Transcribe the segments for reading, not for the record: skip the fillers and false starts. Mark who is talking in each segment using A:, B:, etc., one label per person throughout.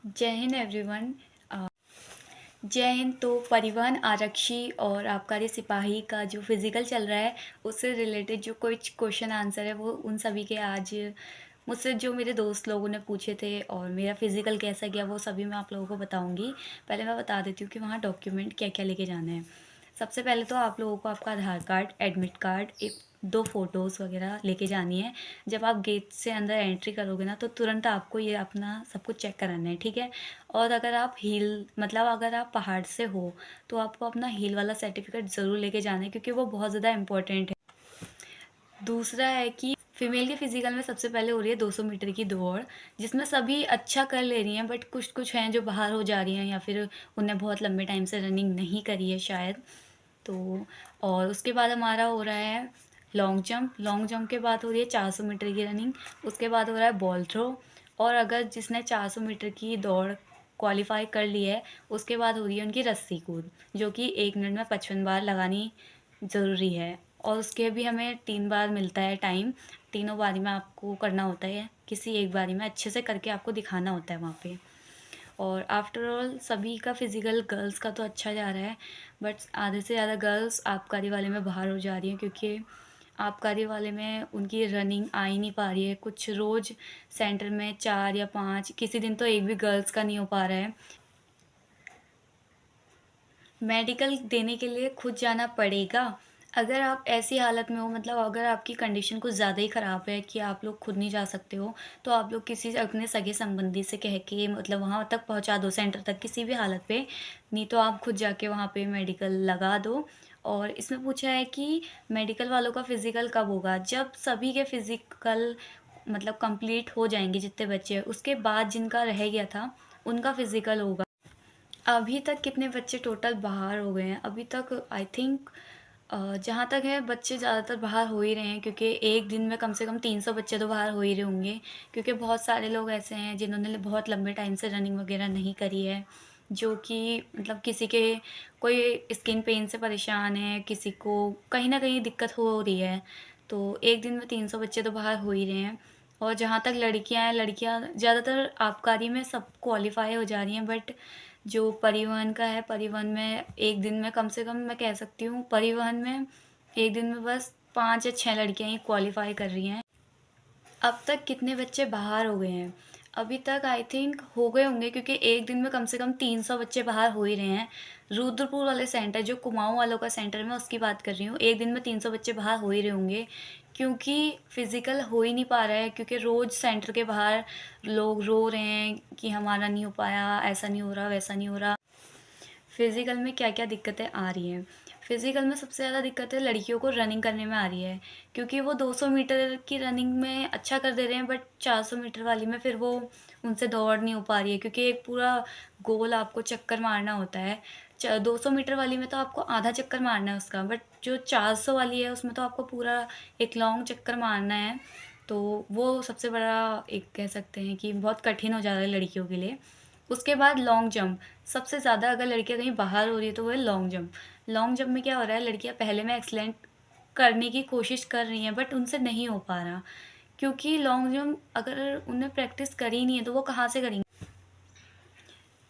A: जय हिंद एवरीवन। जय हिंद। तो परिवहन आरक्षी और आबकारी सिपाही का जो फिज़िकल चल रहा है, उससे रिलेटेड जो कुछ क्वेश्चन आंसर है वो उन सभी के आज मुझसे जो मेरे दोस्त लोगों ने पूछे थे और मेरा फिज़िकल कैसा गया वो सभी मैं आप लोगों को बताऊंगी। पहले मैं बता देती हूँ कि वहाँ डॉक्यूमेंट क्या क्या लेके जाने हैं। सबसे पहले तो आप लोगों को आपका आधार कार्ड, एडमिट कार्ड, एक 2 फ़ोटोज़ वगैरह लेके जानी है। जब आप गेट से अंदर एंट्री करोगे ना तो तुरंत आपको ये अपना सब कुछ चेक कराना है, ठीक है? और अगर आप अगर आप पहाड़ से हो तो आपको अपना हील वाला सर्टिफिकेट ज़रूर लेके जाना है क्योंकि वो बहुत ज़्यादा इम्पोर्टेंट है। दूसरा है कि फीमेल के फिजिकल में सबसे पहले हो रही है 200 मीटर की दौड़, जिसमें सभी अच्छा कर ले रही हैं, बट कुछ कुछ हैं जो बाहर हो जा रही हैं या फिर उन्हें बहुत लंबे टाइम से रनिंग नहीं करी है शायद। तो और उसके बाद हमारा हो रहा है लॉन्ग जंप के बाद हो रही है 400 मीटर की रनिंग। उसके बाद हो रहा है बॉल थ्रो। और अगर जिसने 400 मीटर की दौड़ क्वालिफाई कर ली है उसके बाद हो रही है उनकी रस्सी कूद, जो कि 1 मिनट में 55 बार लगानी ज़रूरी है। और उसके भी हमें 3 बार मिलता है टाइम। तीनों बारी में आपको करना होता है, किसी एक बारी में अच्छे से करके आपको दिखाना होता है वहाँ पे। और आफ्टर ऑल सभी का फिज़िकल गर्ल्स का तो अच्छा जा रहा है, बट आधे से ज़्यादा गर्ल्स आबकारी वाले में बाहर हो जा रही हैं क्योंकि आबकारी वाले में उनकी रनिंग आ ही नहीं पा रही है। कुछ रोज़ सेंटर में 4 या 5, किसी दिन तो एक भी गर्ल्स का नहीं हो पा रहा है। मेडिकल देने के लिए खुद जाना पड़ेगा। अगर आप ऐसी हालत में हो, मतलब अगर आपकी कंडीशन कुछ ज़्यादा ही ख़राब है कि आप लोग खुद नहीं जा सकते हो, तो आप लोग किसी से अपने सगे संबंधी से कह के मतलब वहाँ तक पहुँचा दो, सेंटर तक किसी भी हालत पे। नहीं तो आप खुद जाके वहाँ पे मेडिकल लगा दो। और इसमें पूछा है कि मेडिकल वालों का फ़िज़िकल कब होगा? जब सभी के फ़िज़िकल मतलब कंप्लीट हो जाएँगे जितने बच्चे हैं, उसके बाद जिनका रह गया था, उनका फ़िज़िकल होगा। अभी तक कितने बच्चे टोटल बाहर हो गए हैं? अभी तक आई थिंक जहाँ तक है बच्चे ज़्यादातर बाहर हो ही रहे हैं क्योंकि एक दिन में कम से कम 300 बच्चे तो बाहर हो ही रहे होंगे। क्योंकि बहुत सारे लोग ऐसे हैं जिन्होंने बहुत लंबे टाइम से रनिंग वगैरह नहीं करी है, जो कि मतलब किसी के कोई स्किन पेन से परेशान है, किसी को कहीं न कहीं दिक्कत हो रही है। तो एक दिन में 300 बच्चे तो बाहर हो ही रहे हैं। और जहाँ तक लड़कियाँ हैं, लड़कियाँ ज़्यादातर आबकारी में सब क्वालीफ़ाई हो जा रही हैं, बट जो परिवहन का है, परिवहन में एक दिन में कम से कम मैं कह सकती हूँ परिवहन में एक दिन में बस 5 या 6 लड़कियाँ ही क्वालीफ़ाई कर रही हैं। अब तक कितने बच्चे बाहर हो गए हैं? अभी तक आई थिंक हो गए होंगे क्योंकि एक दिन में कम से कम 300 बच्चे बाहर हो ही रहे हैं। रुद्रपुर वाले सेंटर, जो कुमाऊँ वालों का सेंटर है, मैं उसकी बात कर रही हूँ। एक दिन में 300 बच्चे बाहर हो ही रहे होंगे क्योंकि फ़िज़िकल हो ही नहीं पा रहा है, क्योंकि रोज़ सेंटर के बाहर लोग रो रहे हैं कि हमारा नहीं हो पाया, ऐसा नहीं हो रहा, वैसा नहीं हो रहा। फ़िज़िकल में क्या-क्या दिक्कतें आ रही हैं? फ़िज़िकल में सबसे ज़्यादा दिक्कतें लड़कियों को रनिंग करने में आ रही है, क्योंकि वो 200 मीटर की रनिंग में अच्छा कर दे रहे हैं, बट 400 मीटर वाली में फिर वो उनसे दौड़ नहीं हो पा रही है क्योंकि एक पूरा गोल आपको चक्कर मारना होता है। 200 मीटर वाली में तो आपको आधा चक्कर मारना है उसका, बट जो 400 वाली है उसमें तो आपको पूरा एक लॉन्ग चक्कर मारना है। तो वो सबसे बड़ा एक कह सकते हैं कि बहुत कठिन हो जा रहा है लड़कियों के लिए। उसके बाद लॉन्ग जंप, सबसे ज़्यादा अगर लड़कियाँ कहीं बाहर हो रही है तो वो है लॉन्ग जंप। लॉन्ग जंप में क्या हो रहा है, लड़कियाँ पहले में एक्सीलेंट करने की कोशिश कर रही हैं बट उनसे नहीं हो पा रहा, क्योंकि लॉन्ग जंप अगर उन्हें प्रैक्टिस करी नहीं है तो वो कहाँ से करेंगी?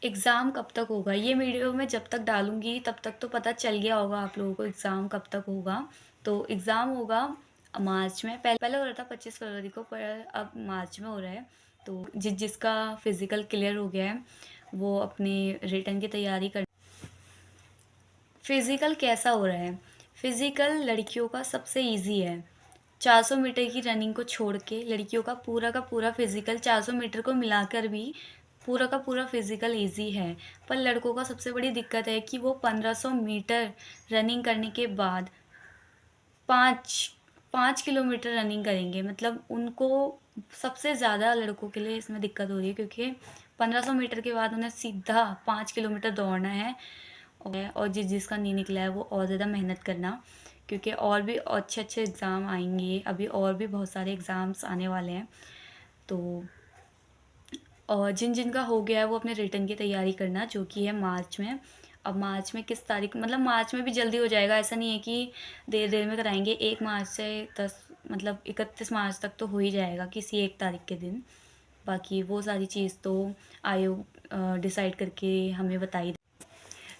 A: एग्ज़ाम कब तक होगा? ये वीडियो मैं जब तक डालूँगी तब तक तो पता चल गया होगा आप लोगों को एग्ज़ाम कब तक होगा। तो एग्ज़ाम होगा मार्च में। पहले हो रहा था 25 फरवरी को, पर अब मार्च में हो रहा है। तो जिसका फ़िज़िकल क्लियर हो गया है, वो अपनी रिटन की तैयारी कर। फ़िज़िकल कैसा हो रहा है? फ़िज़िकल लड़कियों का सबसे ईज़ी है। 400 मीटर की रनिंग को छोड़ के लड़कियों का पूरा फ़िज़िकल 400 मीटर को मिलाकर भी पूरा का पूरा फ़िज़िकल ईज़ी है। पर लड़कों का सबसे बड़ी दिक्कत है कि वो 1500 मीटर रनिंग करने के बाद 5 5 किलोमीटर रनिंग करेंगे। मतलब उनको सबसे ज़्यादा लड़कों के लिए इसमें दिक्कत हो रही है क्योंकि 1500 मीटर के बाद उन्हें सीधा 5 किलोमीटर दौड़ना है। और जिसका नहीं निकला है वो और ज़्यादा मेहनत करना, क्योंकि और भी अच्छे-अच्छे एग्ज़ाम आएँगे, अभी और भी बहुत सारे एग्ज़ाम्स आने वाले हैं। तो और जिन-जिन का हो गया है वो अपने रिटन की तैयारी करना, जो कि है मार्च में। अब मार्च में किस तारीख, मतलब मार्च में भी जल्दी हो जाएगा, ऐसा नहीं है कि देर-देर में कराएँगे। 1 मार्च से 10 मतलब 31 मार्च तक तो हो ही जाएगा किसी एक तारीख के दिन। बाकी वो सारी चीज़ तो आयोग डिसाइड करके हमें बताई।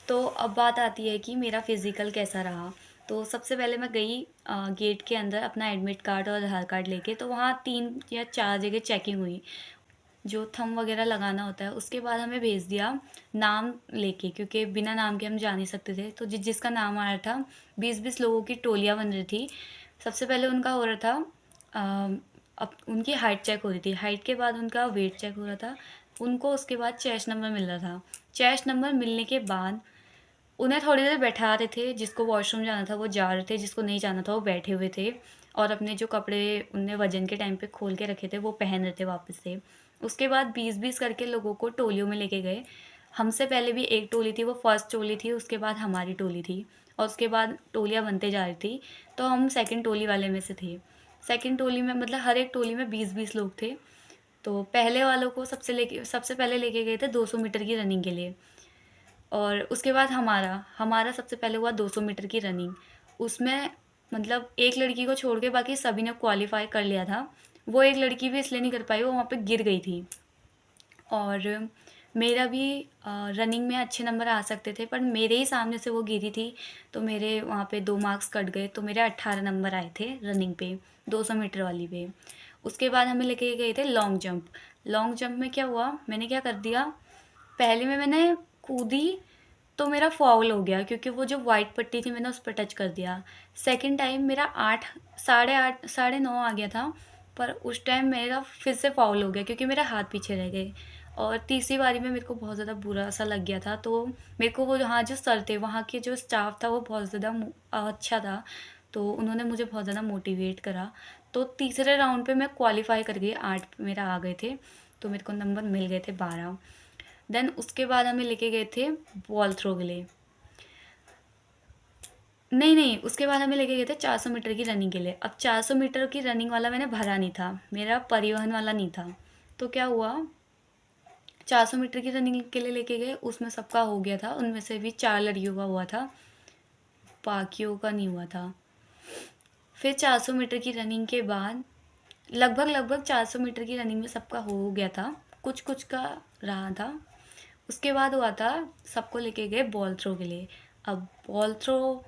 A: तो अब बात आती है कि मेरा फ़िज़िकल कैसा रहा। तो सबसे पहले मैं गई गेट के अंदर अपना एडमिट कार्ड और आधार कार्ड लेके, तो वहाँ 3 या 4 जगह चेकिंग हुई। जो थंब वगैरह लगाना होता है, उसके बाद हमें भेज दिया नाम लेके, क्योंकि बिना नाम के हम जा नहीं सकते थे। तो जिसका नाम आ रहा था, 20-20 लोगों की टोलियाँ बन रही थी। सबसे पहले उनका हो रहा था अब उनकी हाइट चेक हो रही थी, हाइट के बाद उनका वेट चेक हो रहा था, उनको उसके बाद चेस्ट नंबर मिल रहा था। चेस्ट नंबर मिलने के बाद उन्हें थोड़ी देर बैठा रहे थे, जिसको वॉशरूम जाना था वो जा रहे थे, जिसको नहीं जाना था वो बैठे हुए थे, और अपने जो कपड़े उनने वज़न के टाइम पे खोल के रखे थे वो पहन रहे थे वापस से। उसके बाद 20-20 करके लोगों को टोलियों में लेके गए। हमसे पहले भी एक टोली थी, वो फर्स्ट टोली थी, उसके बाद हमारी टोली थी, और उसके बाद टोलियाँ बनते जा रही थी, तो हम सेकंड टोली वाले में से थे। सेकंड टोली में मतलब हर एक टोली में 20-20 लोग थे। तो पहले वालों को सबसे पहले लेके गए थे 200 मीटर की रनिंग के लिए, और उसके बाद हमारा सबसे पहले हुआ 200 मीटर की रनिंग। उसमें मतलब एक लड़की को छोड़ के बाकी सभी ने क्वालीफाई कर लिया था। वो एक लड़की भी इसलिए नहीं कर पाई, वो वहाँ पे गिर गई थी। और मेरा भी रनिंग में अच्छे नंबर आ सकते थे, पर मेरे ही सामने से वो गिरी थी, तो मेरे वहाँ पे 2 मार्क्स कट गए, तो मेरे 18 नंबर आए थे रनिंग पे, 200 मीटर वाली पे। उसके बाद हमें लेके गए थे लॉन्ग जंप। लॉन्ग जंप में क्या हुआ, मैंने क्या कर दिया, पहले में मैंने कूदी तो मेरा फ़ाउल हो गया, क्योंकि वो जो वाइट पट्टी थी मैंने उस पे टच कर दिया। सेकंड टाइम मेरा 8 साढ़े 8 साढ़े 9 आ गया था, पर उस टाइम मेरा फिर से फ़ाउल हो गया क्योंकि मेरे हाथ पीछे रह गए। और तीसरी बारी में मेरे को बहुत ज़्यादा बुरा-सा लग गया था, तो मेरे को वो वहाँ जो सर थे, वहाँ के जो स्टाफ था वो बहुत ज़्यादा अच्छा था, तो उन्होंने मुझे बहुत ज़्यादा मोटिवेट करा। तो तीसरे राउंड पे मैं क्वालीफ़ाई कर गई, 8 मेरा आ गए थे, तो मेरे को नंबर मिल गए थे 12। देन उसके बाद हमें लेके गए थे बॉल थ्रो के लिए। नहीं, उसके बाद हमें लेके गए थे 400 मीटर की रनिंग के लिए। अब 400 मीटर की रनिंग वाला मैंने भरा नहीं था, मेरा परिवहन वाला नहीं था। तो क्या हुआ, 400 मीटर की रनिंग के लिए लेके गए, उसमें सबका हो गया था, उनमें से भी 4 लड़कियों का हुआ था, बाकियों का नहीं हुआ था। फिर 400 मीटर की रनिंग के बाद लगभग 400 मीटर की रनिंग में सबका हो गया था, कुछ-कुछ का रहा था। उसके बाद हुआ था, सबको लेके गए बॉल थ्रो के लिए। अब बॉल थ्रो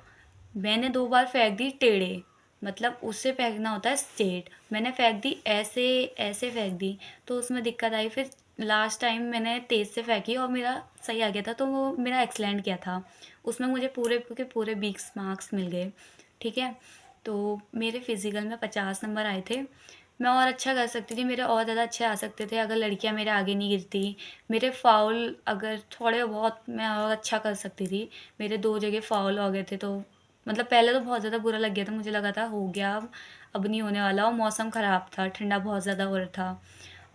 A: मैंने 2 बार फेंक दी टेढ़े, मतलब उससे फेंकना होता है स्ट्रेट। मैंने फेंक दी ऐसे, ऐसे फेंक दी, तो उसमें दिक्कत आई। फिर लास्ट टाइम मैंने तेज़ से फेंकी और मेरा सही आ गया था, तो वो मेरा एक्सीलेंट गया था। उसमें मुझे पूरे के पूरे 20 मार्क्स मिल गए, ठीक है? तो मेरे फ़िज़िकल में 50 नंबर आए थे। मैं और अच्छा कर सकती थी, मेरे और ज़्यादा अच्छे आ सकते थे अगर लड़कियाँ मेरे आगे नहीं गिरती। मेरे फ़ाउल अगर थोड़े बहुत मैं और अच्छा कर सकती थी। मेरे 2 जगह फ़ाउल हो गए थे, तो मतलब पहले तो बहुत ज़्यादा बुरा लग गया था, मुझे लगा था हो गया अब नहीं होने वाला, और मौसम ख़राब था, ठंडा बहुत ज़्यादा हो रहा था।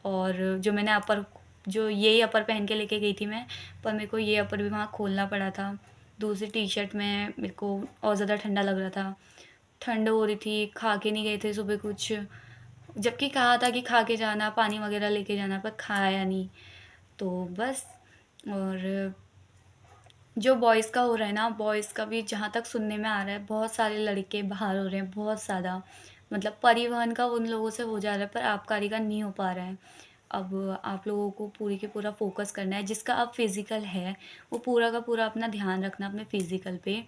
A: और जो यही अपर पहन के लेके गई थी मैं, पर मेरे को ये अपर भी वहाँ खोलना पड़ा था। दूसरी टी-शर्ट में मेरे को और ज़्यादा ठंडा लग रहा था। ठंड हो रही थी, खा के नहीं गए थे सुबह कुछ, जबकि कहा था कि खा के जाना, पानी वगैरह लेके जाना, पर खाया नहीं। तो बस। और जो बॉयज़ का हो रहा है ना, बॉयज़ का भी जहाँ तक सुनने में आ रहा है, बहुत सारे लड़के बाहर हो रहे हैं, बहुत ज़्यादा। मतलब परिवहन का उन लोगों से हो जा रहा है, पर आबकारी का नहीं हो पा रहा है। अब आप लोगों को पूरी के पूरा फ़ोकस करना है, जिसका अब फ़िज़िकल है, वो पूरा का पूरा अपना ध्यान रखना अपने फ़िज़िकल पे।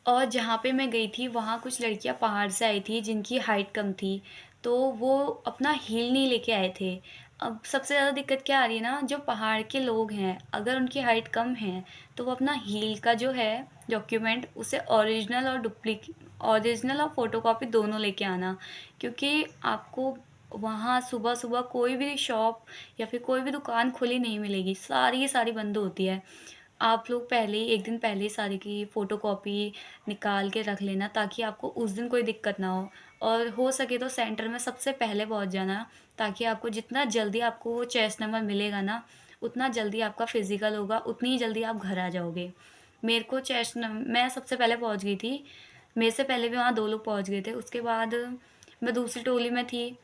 A: और जहाँ पे मैं गई थी, वहाँ कुछ लड़कियाँ पहाड़ से आई थी जिनकी हाइट कम थी, तो वो अपना हील नहीं लेके आए थे। अब सबसे ज़्यादा दिक्कत क्या आ रही है ना, जो पहाड़ के लोग हैं, अगर उनकी हाइट कम है, तो वो अपना हील का जो है डॉक्यूमेंट, उसे ओरिजिनल और फ़ोटोकॉपी दोनों लेके आना। क्योंकि आपको वहाँ सुबह-सुबह कोई भी शॉप या फिर कोई भी दुकान खुली नहीं मिलेगी, सारी की सारी बंद होती है। आप लोग पहले ही 1 दिन पहले ही सारी की फ़ोटोकॉपी निकाल के रख लेना, ताकि आपको उस दिन कोई दिक्कत ना हो। और हो सके तो सेंटर में सबसे पहले पहुँच जाना, ताकि आपको जितना जल्दी आपको वो चेस्ट नंबर मिलेगा ना, उतना जल्दी आपका फ़िज़िकल होगा, उतनी ही जल्दी आप घर आ जाओगे। मेरे को मैं सबसे पहले पहुँच गई थी, मेरे से पहले भी वहाँ 2 लोग पहुँच गए थे। उसके बाद मैं दूसरी टोली में थी,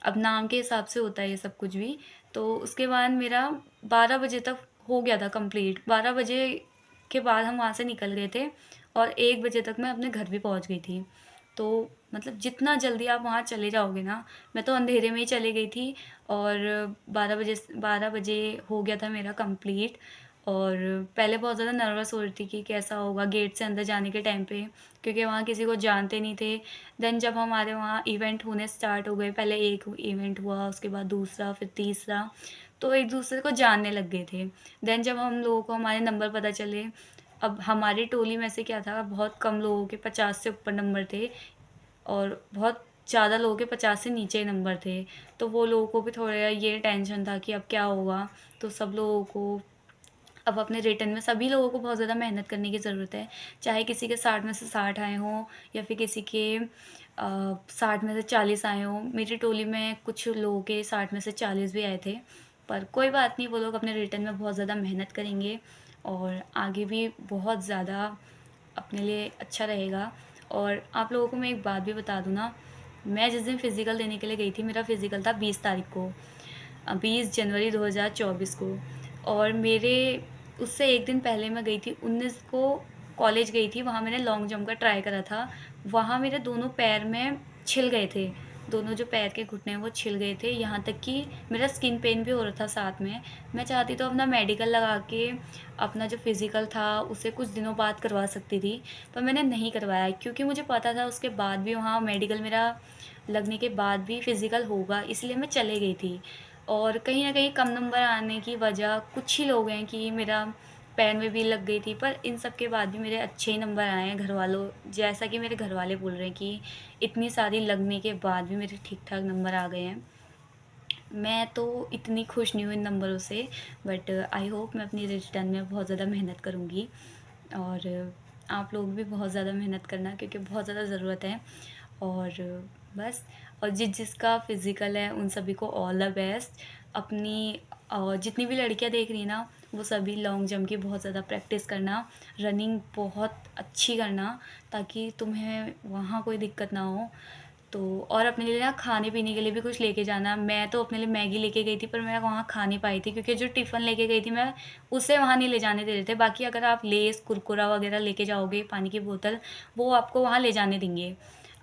A: अब नाम के हिसाब से होता है ये सब कुछ भी। तो उसके बाद मेरा 12 बजे तक हो गया था कंप्लीट। 12 बजे के बाद हम वहाँ से निकल गए थे, और 1 बजे तक मैं अपने घर भी पहुँच गई थी। तो मतलब जितना जल्दी आप वहाँ चले जाओगे ना, मैं तो अंधेरे में ही चली गई थी और 12 बजे हो गया था मेरा कंप्लीट। और पहले बहुत ज़्यादा नर्वस हो रही थी कि कैसा होगा गेट से अंदर जाने के टाइम पे, क्योंकि वहाँ किसी को जानते नहीं थे। देन जब हमारे वहाँ इवेंट होने स्टार्ट हो गए, पहले एक इवेंट हुआ, उसके बाद दूसरा, फिर तीसरा, तो एक दूसरे को जानने लग गए थे। देन जब हम लोगों को हमारे नंबर पता चले, अब हमारी टोली में से क्या था, बहुत कम लोगों के 50 से ऊपर नंबर थे और बहुत ज़्यादा लोगों के 50 से नीचे ही नंबर थे। तो वो लोगों को भी थोड़ा ये टेंशन था कि अब क्या होगा। तो सब लोगों को अब अपने रिटर्न में सभी लोगों को बहुत ज़्यादा मेहनत करने की ज़रूरत है। चाहे किसी के 60 में से 60 आए हों या फिर किसी के 60 में से 40 आए हों। मेरी टोली में कुछ लोगों के 60 में से 40 भी आए थे। पर कोई बात नहीं, वो लोग अपने रिटर्न में बहुत ज़्यादा मेहनत करेंगे और आगे भी बहुत ज़्यादा अपने लिए अच्छा रहेगा। और आप लोगों को मैं एक बात भी बता दूँ ना, मैं जिस दिन फ़िज़िकल देने के लिए गई थी, मेरा फ़िज़िकल था 20 तारीख को, 20 जनवरी 2024 को। और मेरे उससे 1 दिन पहले मैं गई थी, 19 को कॉलेज गई थी, वहाँ मैंने लॉन्ग जंप का ट्राई करा था। वहाँ मेरे दोनों पैर में छिल गए थे, दोनों जो पैर के घुटने हैं वो छिल गए थे, यहाँ तक कि मेरा स्किन पेन भी हो रहा था साथ में। मैं चाहती तो अपना मेडिकल लगा के अपना जो फ़िज़िकल था उसे कुछ दिनों बाद करवा सकती थी, पर मैंने नहीं करवाया क्योंकि मुझे पता था उसके बाद भी वहाँ मेडिकल मेरा लगने के बाद भी फ़िज़िकल होगा, इसलिए मैं चले गई थी। और कहीं न कहीं कम नंबर आने की वजह कुछ ही लोग हैं कि मेरा पैर में भी लग गई थी, पर इन सब के बाद भी मेरे अच्छे ही नंबर आए हैं घरवालों जैसा कि मेरे घरवाले बोल रहे हैं कि इतनी सारी लगने के बाद भी मेरे ठीक-ठाक नंबर आ गए हैं। मैं तो इतनी खुश नहीं हूँ इन नंबरों से, बट आई होप मैं अपनी रिटर्न में बहुत ज़्यादा मेहनत करूँगी और आप लोग भी बहुत ज़्यादा मेहनत करना क्योंकि बहुत ज़्यादा ज़रूरत है। और बस, और जिसका फ़िज़िकल है उन सभी को ऑल द बेस्ट। अपनी जितनी भी लड़कियाँ देख रही हैं ना, वो सभी लॉन्ग जंप की बहुत ज़्यादा प्रैक्टिस करना, रनिंग बहुत अच्छी करना ताकि तुम्हें वहाँ कोई दिक्कत ना हो। तो और अपने लिए ना खाने-पीने के लिए भी कुछ लेके जाना। मैं तो अपने लिए मैगी लेके गई थी, पर मैं वहाँ खा नहीं पाई थी क्योंकि जो टिफ़िन लेके गई थी मैं, उसे वहाँ नहीं ले जाने दे रहे थे। बाकी अगर आप लेज़, कुरकुरा वग़ैरह लेके जाओगे, पानी की बोतल, वो आपको वहाँ ले जाने देंगे।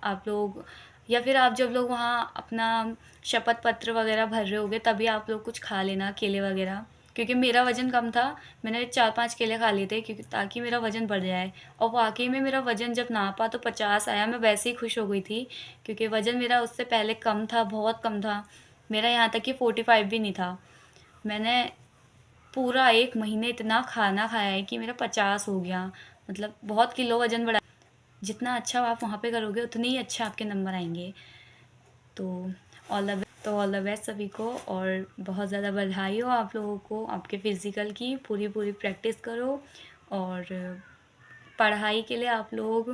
A: आप लोग या फिर आप जब लोग वहाँ अपना शपथ पत्र वग़ैरह भर रहे होगे, तभी आप लोग कुछ खा लेना, केले वग़ैरह। क्योंकि मेरा वज़न कम था, मैंने 4-5 केले खा लिए थे क्योंकि ताकि मेरा वज़न बढ़ जाए। और वाक़ई में मेरा वज़न जब नापा तो 50 आया, मैं वैसे ही खुश हो गई थी क्योंकि वज़न मेरा उससे पहले कम था, बहुत कम था। मेरा यहाँ तक कि 45 भी नहीं था। मैंने पूरा 1 महीने इतना खाना खाया है कि मेरा 50 हो गया। मतलब बहुत किलो वज़न बढ़ा। जितना अच्छा आप वहाँ पे करोगे, उतने ही अच्छा आपके नंबर आएँगे। तो ऑल द बेस्ट सभी को और बहुत ज़्यादा बधाई हो आप लोगों को आपके फ़िज़िकल की। पूरी प्रैक्टिस करो और पढ़ाई के लिए आप लोग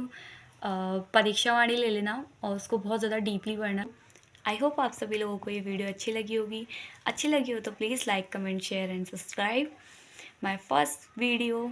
A: परीक्षा वाणी ले लेना और उसको बहुत ज़्यादा डीपली पढ़ना। आई होप आप सभी लोगों को ये वीडियो अच्छी लगी होगी। अच्छी लगी हो तो please like, comment, share and subscribe my first video.